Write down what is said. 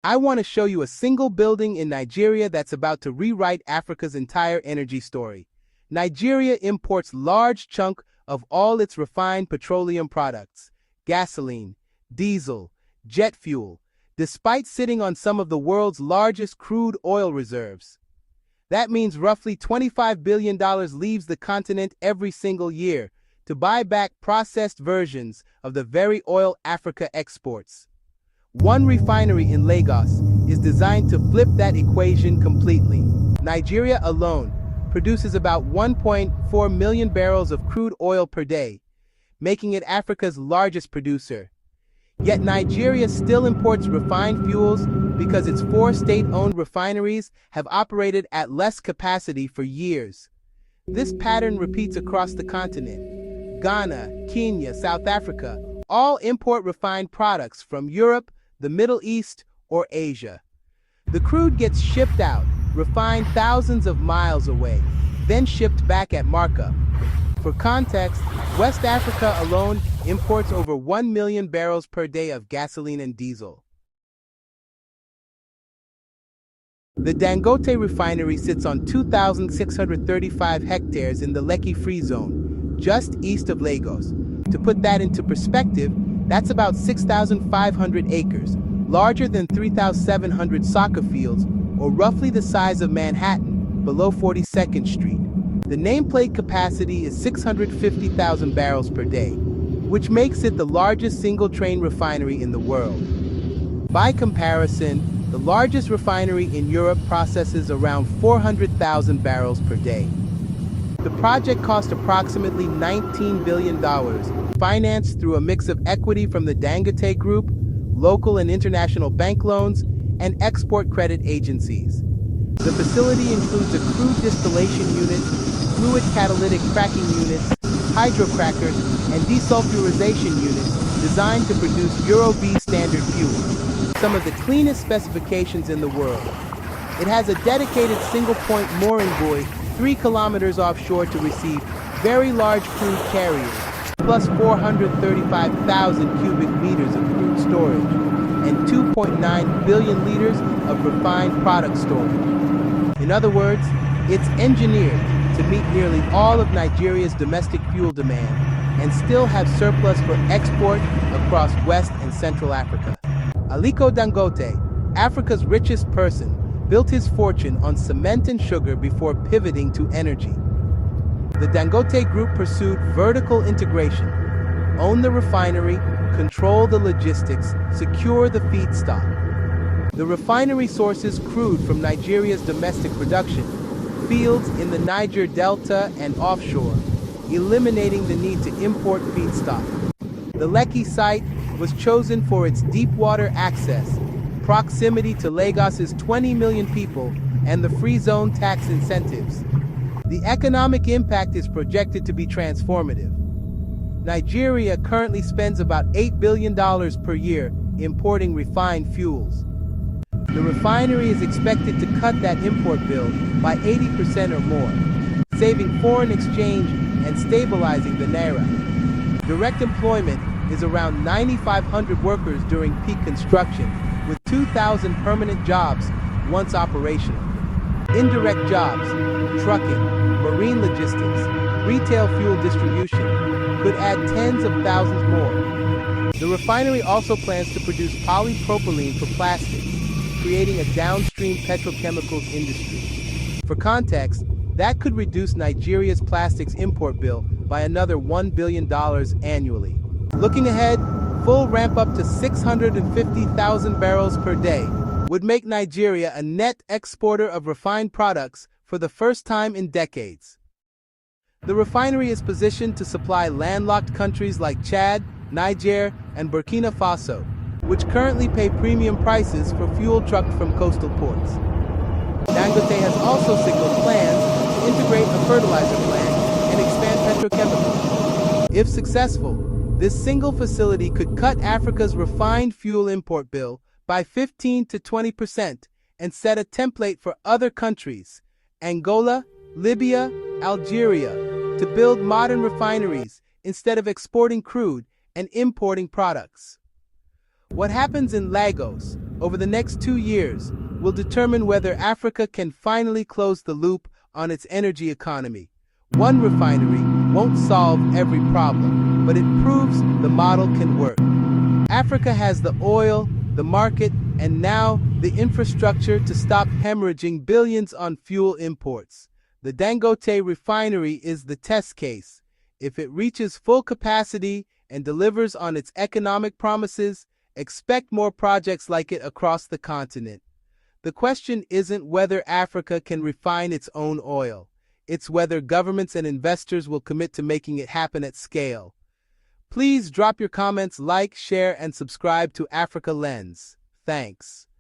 I want to show you a single building in Nigeria that's about to rewrite Africa's entire energy story. Nigeria imports large chunk of all its refined petroleum products, gasoline, diesel, jet fuel, despite sitting on some of the world's largest crude oil reserves. That means roughly $25 billion leaves the continent every single year to buy back processed versions of the very oil Africa exports. One refinery in Lagos is designed to flip that equation completely. Nigeria alone produces about 1.4 million barrels of crude oil per day, making it Africa's largest producer. Yet Nigeria still imports refined fuels because its 4 state-owned refineries have operated at less capacity for years. This pattern repeats across the continent. Ghana, Kenya, South Africa all import refined products from Europe, the Middle East, or Asia. The crude gets shipped out, refined thousands of miles away, then shipped back at markup. For context, West Africa alone imports over 1 million barrels per day of gasoline and diesel. The Dangote refinery sits on 2,635 hectares in the Lekki Free Zone, just east of Lagos. To put that into perspective, that's about 6,500 acres, larger than 3,700 soccer fields, or roughly the size of Manhattan, below 42nd Street. The nameplate capacity is 650,000 barrels per day, which makes it the largest single-train refinery in the world. By comparison, the largest refinery in Europe processes around 400,000 barrels per day. The project cost approximately $19 billion, financed through a mix of equity from the Dangote Group, local and international bank loans, and export credit agencies. The facility includes a crude distillation unit, fluid catalytic cracking units, hydrocrackers, and desulfurization units designed to produce Euro B standard fuel, some of the cleanest specifications in the world. It has a dedicated single-point mooring buoy 3 kilometers offshore to receive very large crude carriers, plus 435,000 cubic meters of crude storage, and 2.9 billion liters of refined product storage. In other words, it's engineered to meet nearly all of Nigeria's domestic fuel demand and still have surplus for export across West and Central Africa. Aliko Dangote, Africa's richest person, built his fortune on cement and sugar before pivoting to energy. The Dangote Group pursued vertical integration: own the refinery, control the logistics, secure the feedstock. The refinery sources crude from Nigeria's domestic production, fields in the Niger Delta and offshore, eliminating the need to import feedstock. The Lekki site was chosen for its deep water access, proximity to Lagos's 20 million people, and the free zone tax incentives. The economic impact is projected to be transformative. Nigeria currently spends about $8 billion per year importing refined fuels. The refinery is expected to cut that import bill by 80% or more, saving foreign exchange and stabilizing the naira. Direct employment is around 9,500 workers during peak construction, with 2,000 permanent jobs once operational. Indirect jobs, trucking, marine logistics, retail fuel distribution, could add tens of thousands more. The refinery also plans to produce polypropylene for plastics, creating a downstream petrochemicals industry. For context, that could reduce Nigeria's plastics import bill by another $1 billion annually. Looking ahead, full ramp up to 650,000 barrels per day would make Nigeria a net exporter of refined products for the first time in decades. The refinery is positioned to supply landlocked countries like Chad, Niger, and Burkina Faso, which currently pay premium prices for fuel trucked from coastal ports. Dangote has also signaled plans to integrate a fertilizer plant and expand petrochemicals. If successful, this single facility could cut Africa's refined fuel import bill by 15 to 20% and set a template for other countries, Angola, Libya, Algeria, to build modern refineries instead of exporting crude and importing products. What happens in Lagos, over the next 2 years will determine whether Africa can finally close the loop on its energy economy. One refinery won't solve every problem, but it proves the model can work. Africa has the oil, the market, and now the infrastructure to stop hemorrhaging billions on fuel imports. The Dangote refinery is the test case. If it reaches full capacity and delivers on its economic promises, expect more projects like it across the continent. The question isn't whether Africa can refine its own oil. It's whether governments and investors will commit to making it happen at scale. Please drop your comments, like, share, and subscribe to Africa Lens. Thanks.